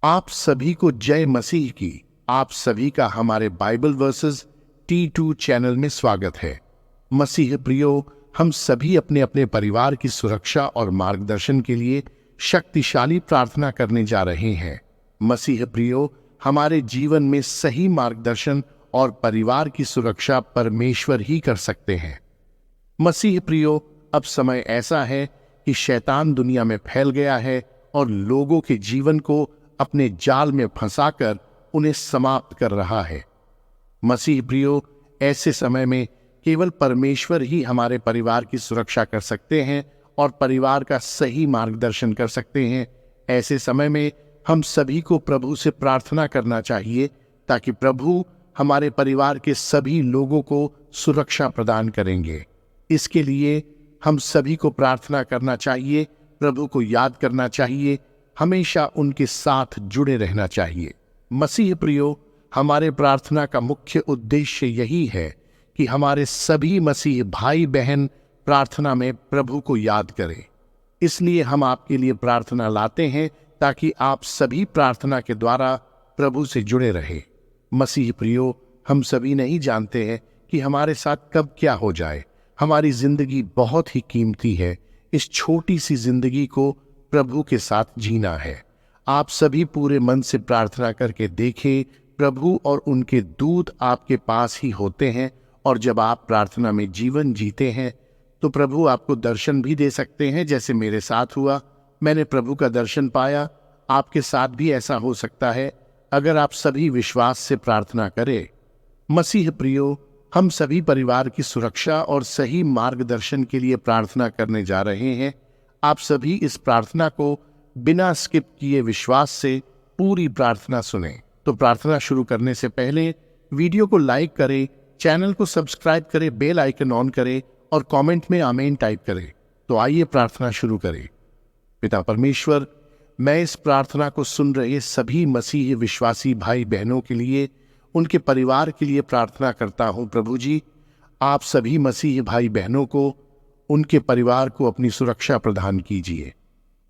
आप सभी को जय मसीह की। आप सभी का हमारे बाइबल वर्सेस T2 चैनल में स्वागत है। मसीह प्रियो, हम सभी अपने अपने परिवार की सुरक्षा और मार्गदर्शन के लिए शक्तिशाली प्रार्थना करने जा रहे हैं। मसीह प्रियो, हमारे जीवन में सही मार्गदर्शन और परिवार की सुरक्षा परमेश्वर ही कर सकते हैं। मसीह प्रियो, अब समय ऐसा है कि शैतान दुनिया में फैल गया है और लोगों के जीवन को अपने जाल में फंसाकर उन्हें समाप्त कर रहा है। मसीह प्रियो, ऐसे समय में केवल परमेश्वर ही हमारे परिवार की सुरक्षा कर सकते हैं और परिवार का सही मार्गदर्शन कर सकते हैं। ऐसे समय में हम सभी को प्रभु से प्रार्थना करना चाहिए ताकि प्रभु हमारे परिवार के सभी लोगों को सुरक्षा प्रदान करेंगे। इसके लिए हम सभी को प्रार्थना करना चाहिए, प्रभु को याद करना चाहिए, हमेशा उनके साथ जुड़े रहना चाहिए। मसीह प्रियो, हमारे प्रार्थना का मुख्य उद्देश्य यही है कि हमारे सभी मसीह भाई बहन प्रार्थना में प्रभु को याद करें। इसलिए हम आपके लिए प्रार्थना लाते हैं ताकि आप सभी प्रार्थना के द्वारा प्रभु से जुड़े रहें। मसीह प्रियो, हम सभी नहीं जानते हैं कि हमारे साथ कब क्या हो जाए। हमारी जिंदगी बहुत ही कीमती है। इस छोटी सी जिंदगी को प्रभु के साथ जीना है। आप सभी पूरे मन से प्रार्थना करके देखें, प्रभु और उनके दूत आपके पास ही होते हैं और जब आप प्रार्थना में जीवन जीते हैं तो प्रभु आपको दर्शन भी दे सकते हैं, जैसे मेरे साथ हुआ। मैंने प्रभु का दर्शन पाया। आपके साथ भी ऐसा हो सकता है अगर आप सभी विश्वास से प्रार्थना करें। मसीह प्रियो, हम सभी परिवार की सुरक्षा और सही मार्गदर्शन के लिए प्रार्थना करने जा रहे हैं। आप सभी इस प्रार्थना को बिना स्किप किए विश्वास से पूरी प्रार्थना सुने। तो प्रार्थना शुरू करने से पहले वीडियो को लाइक करें, चैनल को सब्सक्राइब करें, बेल आइकन ऑन करें और कमेंट में आमीन टाइप करें। तो आइए प्रार्थना शुरू करें। पिता परमेश्वर, मैं इस प्रार्थना को सुन रहे सभी मसीही विश्वासी भाई बहनों के लिए, उनके परिवार के लिए प्रार्थना करता हूं। प्रभु जी, आप सभी मसीही भाई बहनों को, उनके परिवार को अपनी सुरक्षा प्रदान कीजिए।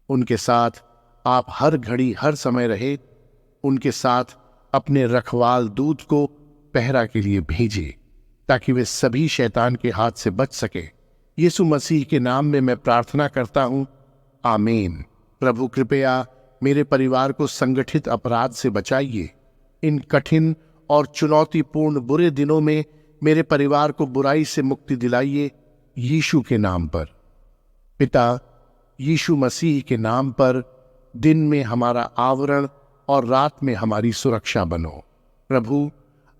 उनके साथ आप हर घड़ी हर समय रहे। उनके साथ अपने रखवाल दूत को पहरा के लिए भेजिए ताकि वे सभी शैतान के हाथ से बच सके। यीशु मसीह के नाम में मैं प्रार्थना करता हूं, आमीन। प्रभु कृपया मेरे परिवार को संगठित अपराध से बचाइए। इन कठिन और चुनौतीपूर्ण बुरे दिनों में मेरे परिवार को बुराई से मुक्ति दिलाइए, यीशु के नाम पर। पिता, यीशु मसीह के नाम पर दिन में हमारा आवरण और रात में हमारी सुरक्षा बनो। प्रभु,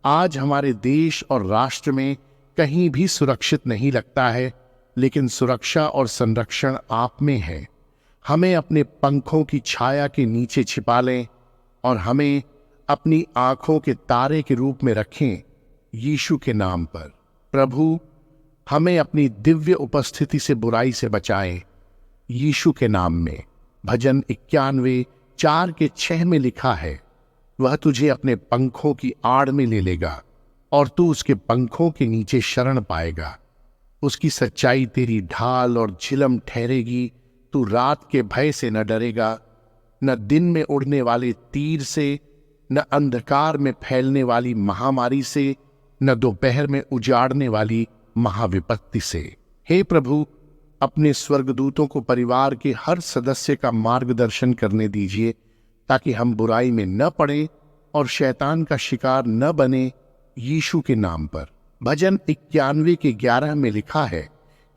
आज हमारे देश और राष्ट्र में कहीं भी सुरक्षित नहीं लगता है, लेकिन सुरक्षा और संरक्षण आप में है। हमें अपने पंखों की छाया के नीचे छिपा लें और हमें अपनी आंखों के तारे के रूप में रखें, यीशु के नाम पर। प्रभु, हमें अपनी दिव्य उपस्थिति से बुराई से बचाएं, यीशु के नाम में। भजन 91:4-6 में लिखा है, वह तुझे अपने पंखों की आड़ में ले लेगा और तू उसके पंखों के नीचे शरण पाएगा। उसकी सच्चाई तेरी ढाल और झिलम ठहरेगी। तू रात के भय से न डरेगा, न दिन में उड़ने वाले तीर से, न अंधकार में फैलने वाली महामारी से, न दोपहर में उजाड़ने वाली महाविपत्ति से। हे प्रभु, अपने स्वर्गदूतों को परिवार के हर सदस्य का मार्गदर्शन करने दीजिए ताकि हम बुराई में न पड़े और शैतान का शिकार न बने, यीशु के नाम पर। भजन 91:11 में लिखा है,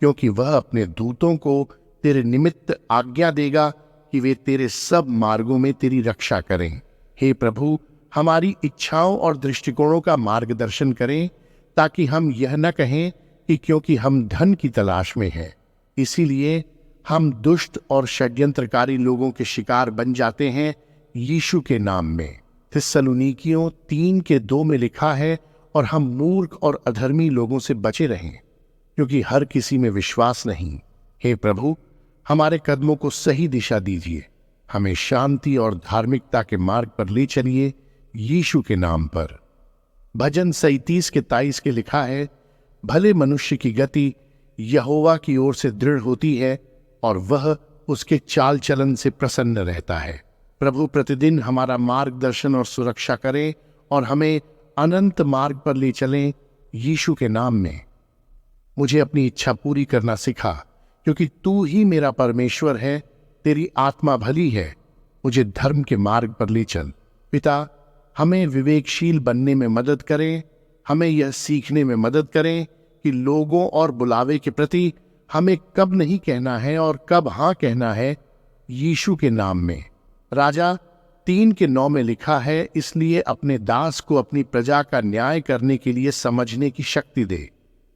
क्योंकि वह अपने दूतों को तेरे निमित्त आज्ञा देगा कि वे तेरे सब मार्गों में तेरी रक्षा करें। हे प्रभु, हमारी इच्छाओं और दृष्टिकोणों का मार्गदर्शन करें ताकि हम यह न कहें कि क्योंकि हम धन की तलाश में हैं, इसीलिए हम दुष्ट और षड्यंत्रकारी लोगों के शिकार बन जाते हैं, यीशु के नाम में। थिस्सलुनीकियों 3:2 में लिखा है, और हम मूर्ख और अधर्मी लोगों से बचे रहें, क्योंकि हर किसी में विश्वास नहीं। हे प्रभु, हमारे कदमों को सही दिशा दीजिए। हमें शांति और धार्मिकता के मार्ग पर ले चलिए, यीशु के नाम पर। भजन 37:23 के लिखा है, भले मनुष्य की गति यहोवा की ओर से दृढ़ होती है और वह उसके चाल चलन से प्रसन्न रहता है। प्रभु प्रतिदिन हमारा मार्गदर्शन और सुरक्षा करें और हमें अनंत मार्ग पर ले चलें, यीशु के नाम में। मुझे अपनी इच्छा पूरी करना सिखा, क्योंकि तू ही मेरा परमेश्वर है। तेरी आत्मा भली है, मुझे धर्म के मार्ग पर ले चल। पिता, हमें विवेकशील बनने में मदद करें। हमें यह सीखने में मदद करें कि लोगों और बुलावे के प्रति हमें कब नहीं कहना है और कब हाँ कहना है, यीशु के नाम में। राजा 3:9 में लिखा है, इसलिए अपने दास को अपनी प्रजा का न्याय करने के लिए समझने की शक्ति दे,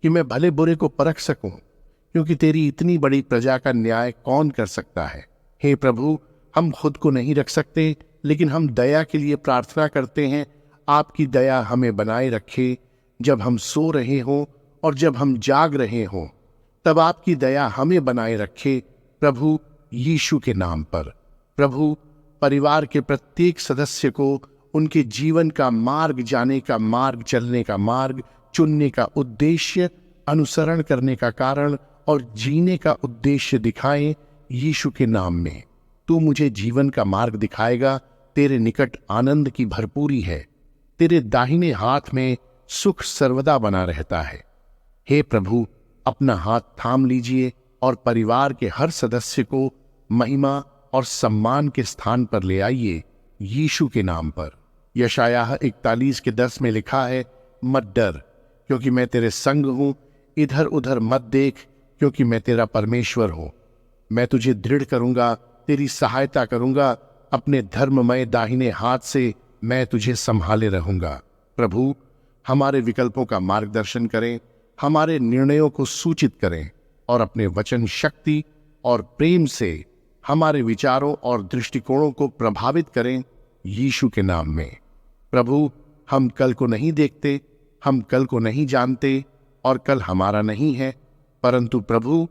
कि मैं भले बुरे को परख सकूं, क्योंकि तेरी इतनी बड़ी प्रजा का न्याय कौन कर सकता है। हे प्रभु, हम खुद को नहीं रख सकते, लेकिन हम दया के लिए प्रार्थना करते हैं। आपकी दया हमें बनाए रखे। जब हम सो रहे हों और जब हम जाग रहे हों, तब आपकी दया हमें बनाए रखे, प्रभु यीशु के नाम पर। प्रभु, परिवार के प्रत्येक सदस्य को उनके जीवन का मार्ग, जाने का मार्ग, चलने का मार्ग, चुनने का उद्देश्य, अनुसरण करने का कारण और जीने का उद्देश्य दिखाएं, यीशु के नाम में। तू मुझे जीवन का मार्ग दिखाएगा। तेरे निकट आनंद की भरपूरी है, तेरे दाहिने हाथ में सुख सर्वदा बना रहता है। हे प्रभु, अपना हाथ थाम लीजिए और परिवार के हर सदस्य को महिमा और सम्मान के स्थान पर ले आइए, यीशु के नाम पर। यशायाह 41:10 में लिखा है, मत डर, क्योंकि मैं तेरे संग हूं। इधर उधर मत देख, क्योंकि मैं तेरा परमेश्वर हूं। मैं तुझे दृढ़ करूंगा, तेरी सहायता करूंगा। अपने धर्ममय दाहिने हाथ से मैं तुझे संभाले रहूंगा। प्रभु, हमारे विकल्पों का मार्गदर्शन करें, हमारे निर्णयों को सूचित करें और अपने वचन, शक्ति और प्रेम से हमारे विचारों और दृष्टिकोणों को प्रभावित करें, यीशु के नाम में। प्रभु, हम कल को नहीं देखते, हम कल को नहीं जानते और कल हमारा नहीं है, परंतु प्रभु,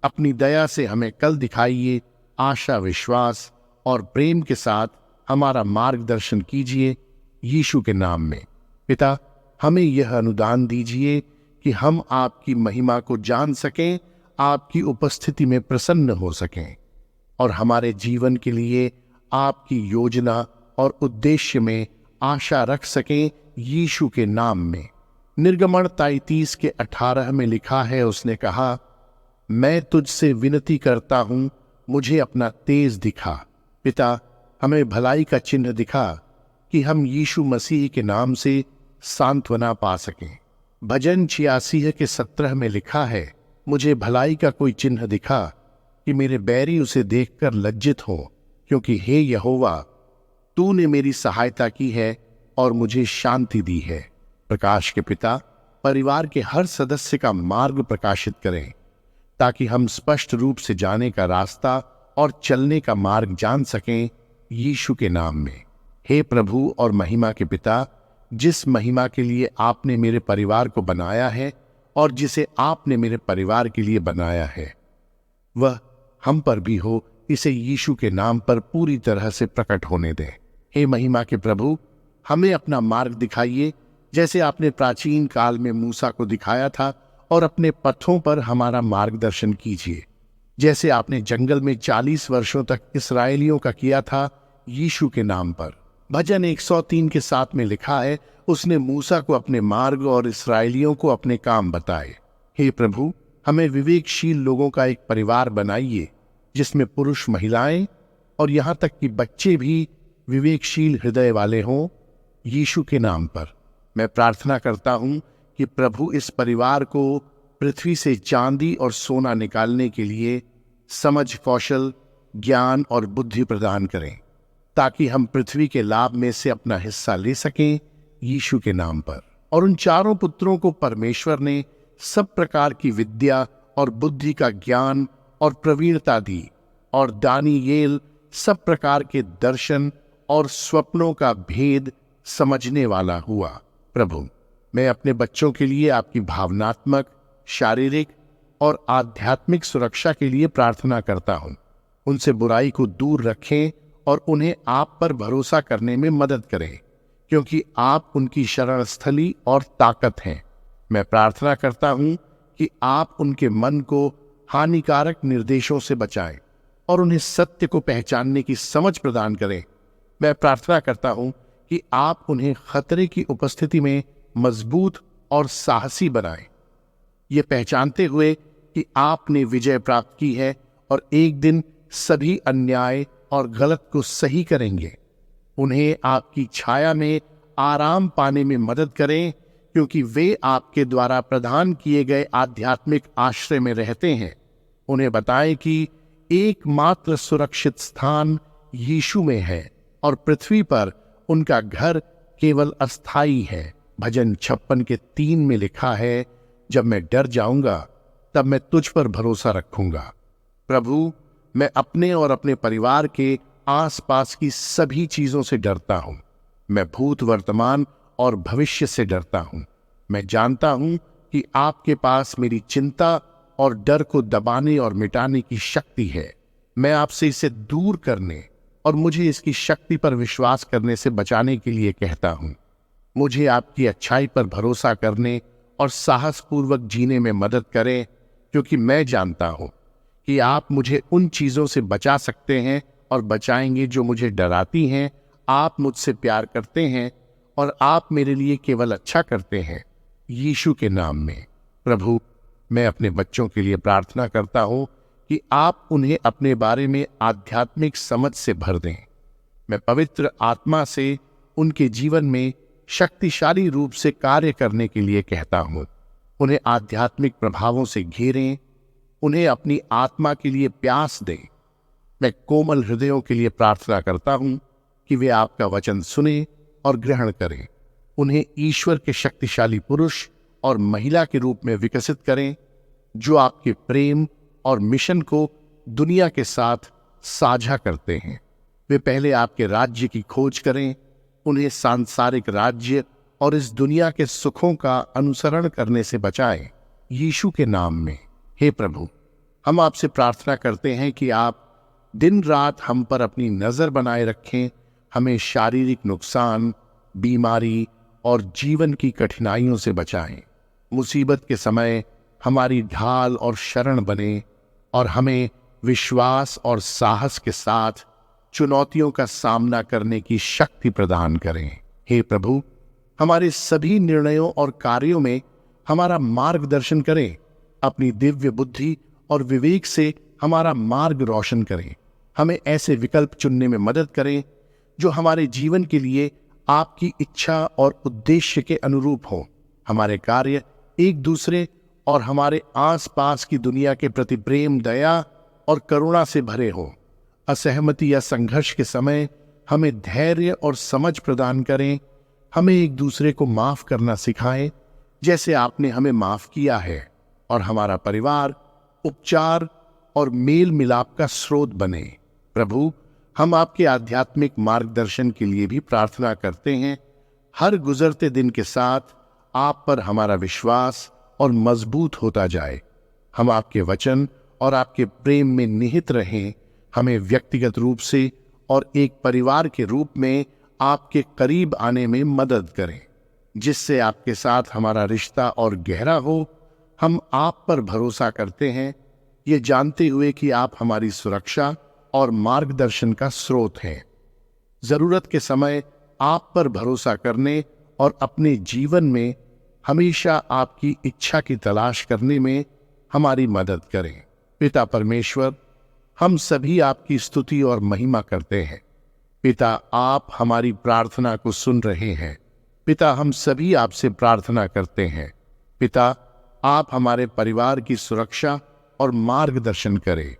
अपनी दया से हमें कल दिखाइए। आशा, विश्वास और प्रेम के साथ हमारा मार्गदर्शन कीजिए, यीशु के नाम में। पिता, हमें यह अनुदान दीजिए कि हम आपकी महिमा को जान सकें, आपकी उपस्थिति में प्रसन्न हो सकें और हमारे जीवन के लिए आपकी योजना और उद्देश्य में आशा रख सकें, यीशु के नाम में। निर्गमन 33:18 में लिखा है, उसने कहा, मैं तुझसे विनती करता हूं, मुझे अपना तेज दिखा। पिता, हमें भलाई का चिन्ह दिखा कि हम यीशु मसीह के नाम से सांत्वना पा सकें। भजन 86:17 में लिखा है, मुझे भलाई का कोई चिन्ह दिखा कि मेरे बैरी उसे देखकर लज्जित हो, क्योंकि हे यहोवा, तूने मेरी सहायता की है और मुझे शांति दी है। प्रकाश के पिता, परिवार के हर सदस्य का मार्ग प्रकाशित करें, ताकि हम स्पष्ट रूप से जाने का रास्ता और चलने का मार्ग जान सकें, यीशु के नाम में। हे प्रभु और महिमा के पिता, जिस महिमा के लिए आपने मेरे परिवार को बनाया है और जिसे आपने मेरे परिवार के लिए बनाया है, वह हम पर भी हो, इसे यीशु के नाम पर पूरी तरह से प्रकट होने दें। हे महिमा के प्रभु, हमें अपना मार्ग दिखाइए, जैसे आपने प्राचीन काल में मूसा को दिखाया था, और अपने पथों पर हमारा मार्गदर्शन कीजिए, जैसे आपने जंगल में 40 वर्षों तक इस्राएलियों का किया था, यीशु के नाम पर। भजन 103:7 में लिखा है, उसने मूसा को अपने मार्ग और इस्राएलियों को अपने काम बताए। हे प्रभु, हमें विवेकशील लोगों का एक परिवार बनाइए, जिसमें पुरुष, महिलाएं और यहां तक कि बच्चे भी विवेकशील हृदय वाले हों, यीशु के नाम पर। मैं प्रार्थना करता हूं कि प्रभु इस परिवार को पृथ्वी से चांदी और सोना निकालने के लिए समझ, कौशल, ज्ञान और बुद्धि प्रदान करें, ताकि हम पृथ्वी के लाभ में से अपना हिस्सा ले सकें, यीशु के नाम पर। और उन चारों पुत्रों को परमेश्वर ने सब प्रकार की विद्या और बुद्धि का ज्ञान और प्रवीणता दी, और दानियेल सब प्रकार के दर्शन और स्वप्नों का भेद समझने वाला हुआ। प्रभु, मैं अपने बच्चों के लिए आपकी भावनात्मक, शारीरिक और आध्यात्मिक सुरक्षा के लिए प्रार्थना करता हूं। उनसे बुराई को दूर रखें और उन्हें आप पर भरोसा करने में मदद करें, क्योंकि आप उनकी शरण स्थली और ताकत हैं। मैं प्रार्थना करता हूं कि आप उनके मन को हानिकारक निर्देशों से बचाएं और उन्हें सत्य को पहचानने की समझ प्रदान करें, मैं प्रार्थना करता हूं कि आप उन्हें खतरे की उपस्थिति में मजबूत और साहसी बनाएं, ये पहचानते हुए कि आपने विजय प्राप्त की है और एक दिन सभी अन्याय और गलत को सही करेंगे। उन्हें आपकी छाया में आराम पाने में मदद करें, क्योंकि वे आपके द्वारा प्रदान किए गए आध्यात्मिक आश्रय में रहते हैं। उन्हें बताएं कि एकमात्र सुरक्षित स्थान यीशु में है और पृथ्वी पर उनका घर केवल अस्थाई है। भजन 56:3 में लिखा है, जब मैं डर जाऊंगा तब मैं तुझ पर भरोसा रखूंगा। प्रभु, मैं अपने और अपने परिवार के आसपास की सभी चीजों से डरता हूं। मैं भूत, वर्तमान और भविष्य से डरता हूं। मैं जानता हूं कि आपके पास मेरी चिंता और डर को दबाने और मिटाने की शक्ति है। मैं आपसे इसे दूर करने और मुझे इसकी शक्ति पर विश्वास करने से बचाने के लिए कहता हूं। मुझे आपकी अच्छाई पर भरोसा करने और साहसपूर्वक जीने में मदद करें, क्योंकि मैं जानता हूं कि आप मुझे उन चीजों से बचा सकते हैं और बचाएंगे जो मुझे डराती हैं। आप मुझसे प्यार करते हैं और आप मेरे लिए केवल अच्छा करते हैं। यीशु के नाम में। प्रभु, मैं अपने बच्चों के लिए प्रार्थना करता हूं कि आप उन्हें अपने बारे में आध्यात्मिक समझ से भर दें। मैं पवित्र आत्मा से उनके जीवन में शक्तिशाली रूप से कार्य करने के लिए कहता हूं। उन्हें आध्यात्मिक प्रभावों से घेरें, उन्हें अपनी आत्मा के लिए प्यास दें। मैं कोमल हृदयों के लिए प्रार्थना करता हूं कि वे आपका वचन सुने और ग्रहण करें। उन्हें ईश्वर के शक्तिशाली पुरुष और महिला के रूप में विकसित करें, जो आपके प्रेम और मिशन को दुनिया के साथ साझा करते हैं। वे पहले आपके राज्य की खोज करें, उन्हें सांसारिक राज्य और इस दुनिया के सुखों का अनुसरण करने से बचाएं, यीशु के नाम में। हे प्रभु, हम आपसे प्रार्थना करते हैं कि आप दिन रात हम पर अपनी नजर बनाए रखें, हमें शारीरिक नुकसान, बीमारी और जीवन की कठिनाइयों से बचाएं। मुसीबत के समय हमारी ढाल और शरण बने और हमें विश्वास और साहस के साथ चुनौतियों का सामना करने की शक्ति प्रदान करें। हे प्रभु, हमारे सभी निर्णयों और कार्यों में हमारा मार्गदर्शन करें। अपनी दिव्य बुद्धि और विवेक से हमारा मार्ग रोशन करें। हमें ऐसे विकल्प चुनने में मदद करें जो हमारे जीवन के लिए आपकी इच्छा और उद्देश्य के अनुरूप हो। हमारे कार्य एक दूसरे और हमारे आसपास की दुनिया के प्रति प्रेम, दया और करुणा से भरे हो। असहमति या संघर्ष के समय हमें धैर्य और समझ प्रदान करें। हमें एक दूसरे को माफ करना सिखाएं, जैसे आपने हमें माफ किया है, और हमारा परिवार उपचार और मेल मिलाप का स्रोत बने। प्रभु, हम आपके आध्यात्मिक मार्गदर्शन के लिए भी प्रार्थना करते हैं। हर गुजरते दिन के साथ आप पर हमारा विश्वास और मजबूत होता जाए। हम आपके वचन और आपके प्रेम में निहित रहें। हमें व्यक्तिगत रूप से और एक परिवार के रूप में आपके करीब आने में मदद करें, जिससे आपके साथ हमारा रिश्ता और गहरा हो। हम आप पर भरोसा करते हैं, ये जानते हुए कि आप हमारी सुरक्षा और मार्गदर्शन का स्रोत हैं। जरूरत के समय आप पर भरोसा करने और अपने जीवन में हमेशा आपकी इच्छा की तलाश करने में हमारी मदद करें। पिता परमेश्वर, हम सभी आपकी स्तुति और महिमा करते हैं। पिता, आप हमारी प्रार्थना को सुन रहे हैं। पिता, हम सभी आपसे प्रार्थना करते हैं। पिता, आप हमारे परिवार की सुरक्षा और मार्गदर्शन करें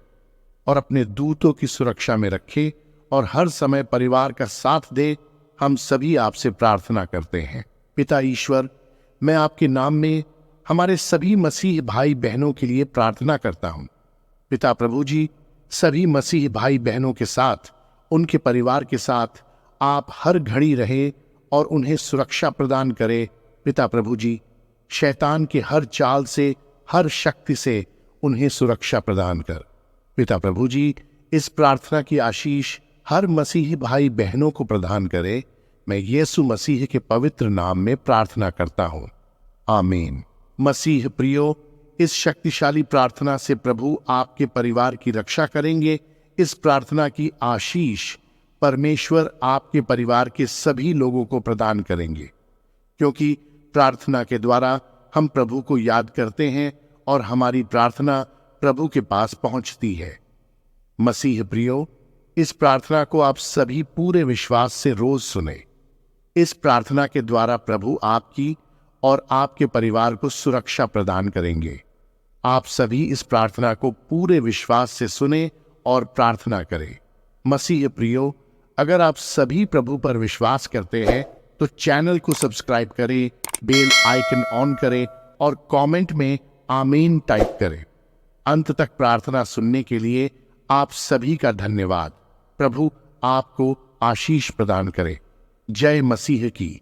और अपने दूतों की सुरक्षा में रखें और हर समय परिवार का साथ दे। हम सभी आपसे प्रार्थना करते हैं। पिता ईश्वर, मैं आपके नाम में हमारे सभी मसीह भाई बहनों के लिए प्रार्थना करता हूं। पिता प्रभु जी, सभी मसीह भाई बहनों के साथ, उनके परिवार के साथ आप हर घड़ी रहे और उन्हें सुरक्षा प्रदान करें। पिता प्रभु जी, शैतान के हर चाल से, हर शक्ति से उन्हें सुरक्षा प्रदान कर। पिता प्रभु जी, इस प्रार्थना की आशीष हर मसीही भाई बहनों को प्रदान करे। मैं यीशु मसीह के पवित्र नाम में प्रार्थना करता हूं, आमीन। मसीह प्रियो, इस शक्तिशाली प्रार्थना से प्रभु आपके परिवार की रक्षा करेंगे। इस प्रार्थना की आशीष परमेश्वर आपके परिवार के सभी लोगों को प्रदान करेंगे, क्योंकि प्रार्थना के द्वारा हम प्रभु को याद करते हैं और हमारी प्रार्थना प्रभु के पास पहुंचती है। मसीह प्रियो, इस प्रार्थना को आप सभी पूरे विश्वास से रोज सुने। इस प्रार्थना के द्वारा प्रभु आपकी और आपके परिवार को सुरक्षा प्रदान करेंगे। आप सभी इस प्रार्थना को पूरे विश्वास से सुने और प्रार्थना करें। मसीह प्रियो, अगर आप सभी प्रभु पर विश्वास करते हैं तो चैनल को सब्सक्राइब करें, बेल आइकन ऑन करें और कमेंट में आमीन टाइप करें। अंत तक प्रार्थना सुनने के लिए आप सभी का धन्यवाद। प्रभु आपको आशीष प्रदान करे। जय मसीह की।